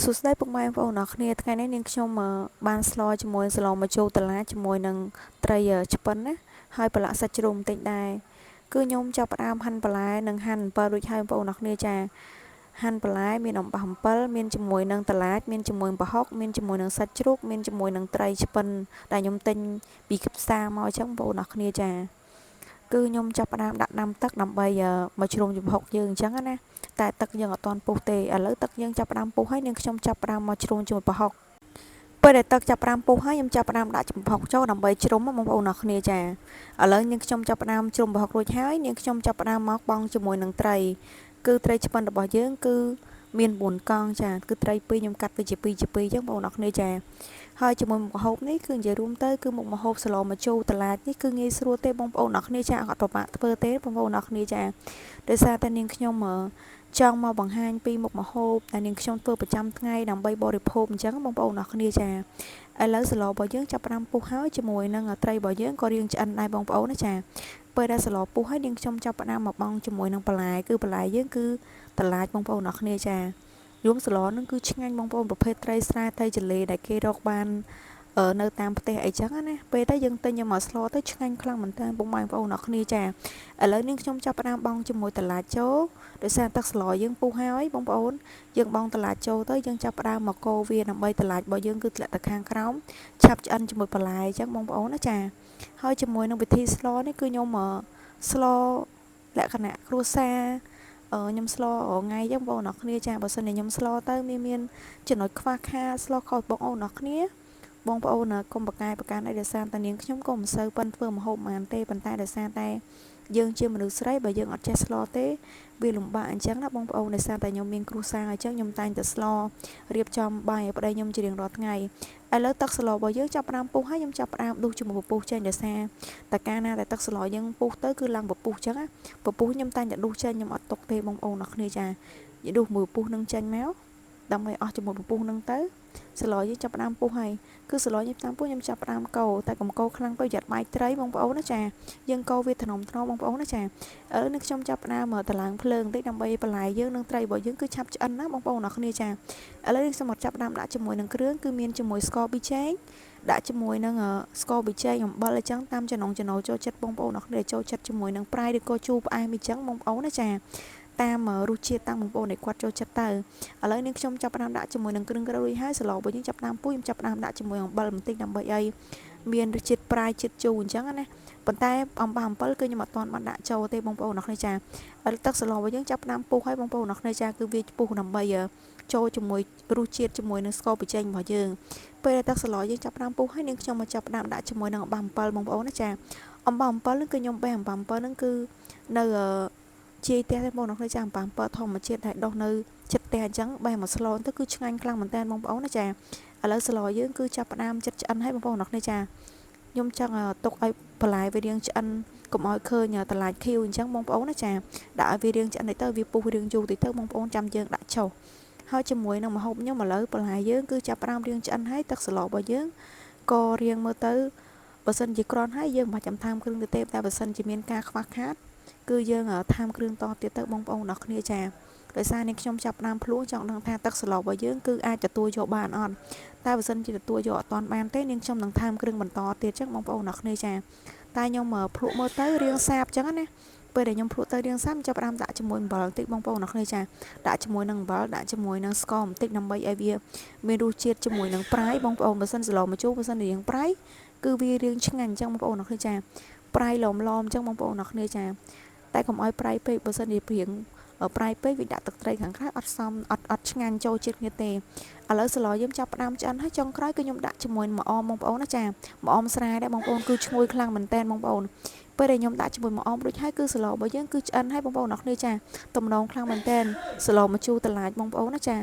សួស្តីពុកម៉ែបងប្អូនអរគ្នាថ្ងៃនេះនាងខ្ញុំបានស្លជាមួយស្លម្ជូរតឡាជាមួយនឹងត្រីឆ្ពិនណាហើយប្រឡាក់សាច់ជ្រូកបន្តិចដែរគឺខ្ញុំចាប់ផ្ដើមហាន់បន្លែនិងហាន់អំពិលរួចហើយបងប្អូនអរគ្នាចាហាន់បន្លែមានអំបោះអំពិលមានជាមួយនឹងតឡាចមានជាមួយប្រហុកមានជាមួយនឹងសាច់ជ្រូកមានជាមួយនឹងត្រីឆ្ពិនដែលខ្ញុំទិញពីផ្សារមកអញ្ចឹងបងប្អូនអរគ្នាចាគឺខ្ញុំចាប់ផ្ដើមដាក់ដាំទឹកដើម្បីមកជ្រុំចំហុកយើងអញ្ចឹងណាតែទឹកយើងអត់ទាន់ពុះទេឥឡូវទឹកយើងចាប់ផ្ដើមពុះហើយនាងខ្ញុំចាប់ផ្ដើមមកជ្រុំជាមួយប្រហុកពេលដែលទឹកចាប់ផ្ដើមពុះហើយខ្ញុំចាប់ផ្ដើមដាក់ចំហុកចូលដើម្បីជ្រុំបងប្អូនអរគ្នាចាឥឡូវនាងខ្ញុំចាប់ផ្ដើមជ្រុំប្រហុករួចហើយនាងខ្ញុំចាប់ផ្ដើមមកបង់ជាមួយនឹងត្រីគឺត្រីឆ្ពិនរបស់យើងគឺមាន4កង់ចាគឺត្រី2ខ្ញុំកាត់វាជា2ជា2អញ្ចឹងបងប្អូនអរគ្នាចាហើយជាមួយមុខម្ហូបនេះគឺនិយាយរួមទៅគឺមុខម្ហូបស្លម្ជូរតឡាចនេះគឺងាយស្រួលទេបងប្អូនអរគ្នាចាអត់ពិបាកធ្វើទេបងប្អូនអរគ្នាចាដោយសារតែនាងខ្ញុំចង់មកបង្ហាញពីមុខម្ហូបដែលនាងខ្ញុំធ្វើប្រចាំថ្ងៃដើម្បីបរិភោគអញ្ចឹងបងប្អូនអរគ្នាចាឥឡូវស្លរបស់យើងចាប់ផ្ដើមពុះហើយជាមួយនឹងត្រីរបស់យើងក៏រៀងឆ្អិនដែរបងប្អូនណាចាពេលដែលស្លពុះហើយនាងខ្ញុំចាប់ផ្ដើមមកបង់ជាមួយនឹងបន្លែគឺបន្លែយើងគឺតឡាចបងប្អូនអរគ្នាចាយំស្លនឹងគឺឆ្ងាញ់បងប្អូនប្រភេទត្រីស្រែត្រីចលេដែលគេរកបាននៅតាមផ្ទះអីចឹងណាពេលទៅយើងទិញយកមកស្លទៅឆ្ងាញ់ខ្លាំងមែនតើបងប្អូនអរគ្នាចាឥឡូវនាងខ្ញុំចាប់ផ្ដើមបង់ជាមួយតឡាចចូលដោយសារទឹកស្លយើងពុះហើយបងប្អូនយើងបង់តឡាចចូលទៅយើងចាប់ផ្ដើមមកកូរវាដើម្បីតឡាចរបស់យើងគឺធ្លាក់ទៅខាងក្រោមឆាប់ឆ្អិនជាមួយបន្លែអញ្ចឹងបងប្អូនណាចាហើយជាមួយនឹងវិធីស្លនេះគឺខ្ញុំស្លលក្ខណៈគ្រួសារខ្ញុំស្លថ្ងៃអញ្ចឹងបងប្អូនអរគ្នាចាបើសិនជាខ្ញុំស្លទៅមានចំណុចខ្វះខាតស្លខុសបងប្អូនអរគ្នាបងប្អូនកុំប្រកែប្រកាន់អីដោយសារតានាងខ្ញុំក៏មិនសូវប៉ិនធ្វើម្ហូបហ្មងទេប៉ុន្តែដោយសារតែយើងជាមនុស្សស្រីបើយើងអត់ចេះស្លទេវាលំបាកអញ្ចឹងណាបងប្អូនដោយសារតែខ្ញុំមានគ្រួសារអញ្ចឹងខ្ញុំតែងតែស្លរៀបចំបាយឲ្យប្តីខ្ញុំជារៀងរាល់ថ្ងៃឥឡូវទឹកស្លរបស់យើងចាប់ផ្ដើមពុះហើយខ្ញុំចាប់ផ្ដើមដួសជាមួយពពុះចេញដោយសារតែកាលណាតែទឹកស្លយើងពុះទៅគឺឡើងពពុះអញ្ចឹងណាពពុះខ្ញុំតែងតែដួសចេញខ្ញុំអត់ទុកទេបងប្អូនអរគ្នាចានិយាយដួសមួយពពុះនឹងចេញមកដើម្បីអស់ជាមួយពពុះនឹងទៅស្លយើងចាប់ផ្ដើមពុះហើយគឺស្លយើងតាមពុះខ្ញុំចាប់ផ្ដើមកូរតែកុំកូរខ្លាំងពេកប្រយ័ត្នបែកត្រីបងប្អូនណាចាយើងកូរវាថ្នមបងប្អូនណាចាឥឡូវនេះខ្ញុំចាប់ផ្ដើមតឡើងភ្លើងតិចដើម្បីបន្លែយើងនិងត្រីរបស់យើងគឺឆាប់ឆ្អិនណាបងប្អូនអរគ្នាចាឥឡូវនេះខ្ញុំមកចាប់ផ្ដើមដាក់ជាមួយនឹងគ្រឿងគឺមានជាមួយស្ករប៊ីចេងដាក់ជាមួយនឹងស្ករប៊ីចេងអំបិលអញ្ចឹងតាមចំណង់ចំណូលចូលចិត្តបងប្អូនអរគ្នាចូលចិត្តជាមួយនឹងប្រៃឬក៏ជូរផ្អែមអញ្ចឹងបងប្អូនណាចាតាមរសជាតិតាមបងប្អូនដែលគាត់ចូលចិត្តទៅឥឡូវនេះខ្ញុំចាប់ផ្ដើមដាក់ជាមួយនឹងគ្រឿងក្រៅរួចហើយស្លរបស់យើងចាប់ផ្ដើមពុះខ្ញុំចាប់ផ្ដើមដាក់ជាមួយអំបិលបន្តិចដើម្បីឲ្យមានរសជាតិប្រៃជាតិជូរអញ្ចឹងណាប៉ុន្តែអំបិលគឺខ្ញុំអត់ទាន់បានដាក់ចូលទេបងប្អូនអរគ្នាចាឥឡូវទឹកស្លរបស់យើងចាប់ផ្ដើមពុះហើយបងប្អូនអរគ្នាចាគឺវាពុះដើម្បីចូលជាមួយរសជាតិជាមួយនឹងស្ករប៊ីចេងរបស់យើងពេលដែលទឹកស្លយើងចាប់ផ្ដើមពុះហើយនាងខ្ញុំមកចាប់ផ្ដើមដាក់ជាមួយនឹងអំបិលបងប្អូនណាចាអំបិលគឺខ្ញុំបេះអំបិលហ្នឹងគឺនៅជាផ្ទះទេបងប្អូនចាអំបិលធម្មជាតិដែលដុះនៅចិត្តផ្ទះអញ្ចឹងបេះមកស្លទៅគឺឆ្ងាញ់ខ្លាំងមែនតើបងប្អូនណាចាឥឡូវស្លយើងគឺចាប់ផ្ដើមចិត្តឆ្អិនហើយបងប្អូនអរគ្នាចាខ្ញុំចង់ទុកឲ្យបន្លែវារៀងឆ្អិនកុំឲ្យឃើញតឡាចខៀវអញ្ចឹងបងប្អូនណាចាដាក់ឲ្យវារៀងឆ្អិនទៅវាពុះរៀងយូរទៅបងប្អូនចាំយើងដាក់ចុះហើយជាមួយនឹងម្ហូបខ្ញុំឥឡូវបន្លែយើងគឺចាប់ផ្ដើមរៀងឆ្អិនហើយទឹកស្លរបស់យើងក៏រៀងមើលទៅបើសិនជាក្រាន់ហើយយើងមិនបាច់ចាំថែមគ្រឿងទៅទេតែបើសិនជាមានការខ្វះខាតគឺយើងថែមគ្រឿងតទៀតទៅបងប្អូនអរគ្នាចាដោយសារនេះខ្ញុំចាប់ផ្ដើមភ្លួងចង់ដឹងថាទឹកស្លរបស់យើងគឺអាចទទួលយកបានអត់តែបើសិនជាទទួលយកអត់ទាន់បានទេនាងខ្ញុំនឹងថែមគ្រឿងបន្តទៀតចឹងបងប្អូនអរគ្នាចាតែខ្ញុំភ្លក់មើលទៅរៀងសាបចឹងណាពេលដែលខ្ញុំភ្លក់ទៅរៀងសាបចាប់ផ្ដើមដាក់ជាមួយអំបិលបន្តិចបងប្អូនអរគ្នាចាដាក់ជាមួយនឹងអំបិលដាក់ជាមួយនឹងស្ករបន្តិចដើម្បីឲ្យវាមានរសជាតិជាមួយនឹងប្រៃបងប្អូនបើសិនស្លម្ជូរបើសិនរៀងប្រៃគឺវារៀងឆ្ងាញ់ចឹងបងប្អូនអរគ្នាចាប្រៃឡមចឹងបងប្អូនអរគ្នាចាតែកុំឲ្យប្រៃពេកបើសិនជាព្រៀងប្រៃពេកវាដាក់ទឹកត្រីខាងក្រៅអត់សមអត់ឆ្ងាញ់ចូលជាតិគ្នាទេឥឡូវស្លយើងចាប់ផ្ដើមឆ្អិនហើយចុងក្រោយគឺខ្ញុំដាក់ជាមួយម្អមបងប្អូនណាចាម្អមស្រាដែរបងប្អូនគឺឈ្ងុយខ្លាំងមែនតើបងប្អូនពេលដែលខ្ញុំដាក់ជាមួយម្អមរួចហើយគឺស្លរបស់យើងគឺឆ្អិនហើយបងប្អូនអរគ្នាចាទំនងខ្លាំងមែនតើស្លម្ជូរតឡាចបងប្អូនណាចា